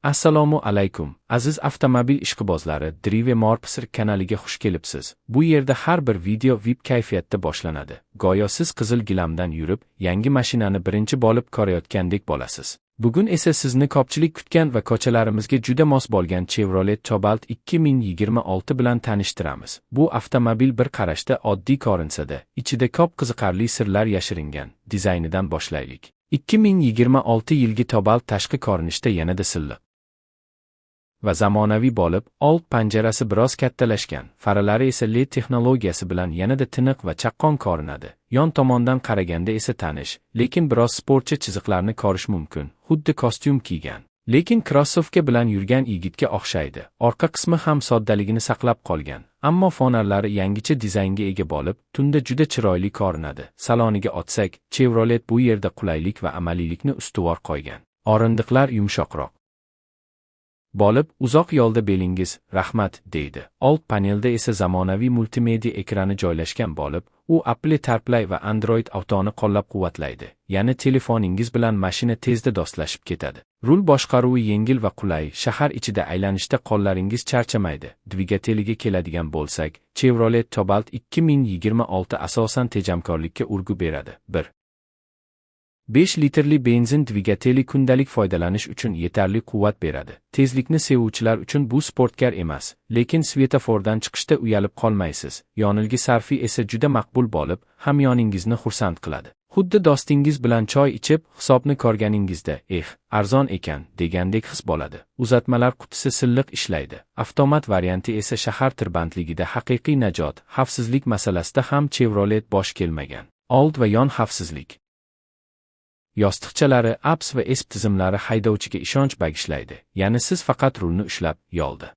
Assalomu alaykum, aziz avtomobil ishqibozlari, Drive Morpsr kanaliga xush kelibsiz. Bu yerda har bir video VIP kayfiyatda boshlanadi. Go'yo siz qizil gilamdan yurib, yangi mashinani birinchi bo'lib ko'rayotgandek bo'lasiz. Bugun esa sizni ko'pchilik kutgan va ko'chalarimizga juda mos bo'lgan Chevrolet Cobalt 2026 bilan tanishtiramiz. Bu avtomobil bir qarashda oddiy ko'rinsa-da, ichida ko'p qiziqarli sirlar yashiringan. Dizaynidan boshlaylik. 2026 yilgi Cobalt tashqi ko'rinishda yanada silliq va zamonaviy bo'lib, old panjarasi biroz kattalashgan, faralari esa LED texnologiyasi bilan yanada tiniq va chaqqon ko'rinadi. Yon tomondan qaraganda esa tanish, lekin biroz sportcha chiziqlarni ko'rish mumkin, xuddi kostyum kiygan. Lekin krossovka bilan yurgan yigitga o'xshaydi. Orqa qismi ham soddaligini saqlab qolgan, ammo fonarlari yangicha dizaynga ega bo'lib, tunda juda chiroyli ko'rinadi. Saloniga o'tsak, Chevrolet bu yerda qulaylik va amaliylikni ustuvor qo'ygan. O'rindiqlar yumshoqroq bo'lib, uzoq yo'lda belingiz rahmat deydi. Old panelda esa zamonaviy multimedia ekrani joylashgan bo'lib, u Apple CarPlay va Android Auto'ni qo'llab-quvvatlaydi. Ya'ni telefoningiz bilan mashina tezda do'stlashib ketadi. Rul boshqaruvi yengil va qulay, shahar ichida aylanishda qo'llaringiz charchamaydi. Dvigateliga keladigan bo'lsak, Chevrolet Cobalt 2026 asosan tejamkorlikka urg'u beradi. 5 litrli benzin dvigateli kundalik foydalanish uchun yetarli quvvat beradi. Tezlikni sevuvchilar uchun bu sportkar emas, lekin svetofordan chiqishda uyalib qolmaysiz. Yonilg'i sarfi esa juda maqbul bo'lib, hamyoningizni xursand qiladi. Xuddi do'stingiz bilan choy ichib, hisobni ko'rganingizda, arzon ekan, degandek his bo'ladi. Uzatmalar qutisi silliq ishlaydi. Avtomat varianti esa shahar tirbandligida haqiqiy najot. Xavfsizlik masalasida ham Chevrolet bosh kelmagan. Old va yon xavfsizlik yostiqchalari, ABS va ESP tizimlari haydovchiga ishonch bag'ishlaydi. Ya'ni siz faqat rulni ushlab, yo'lda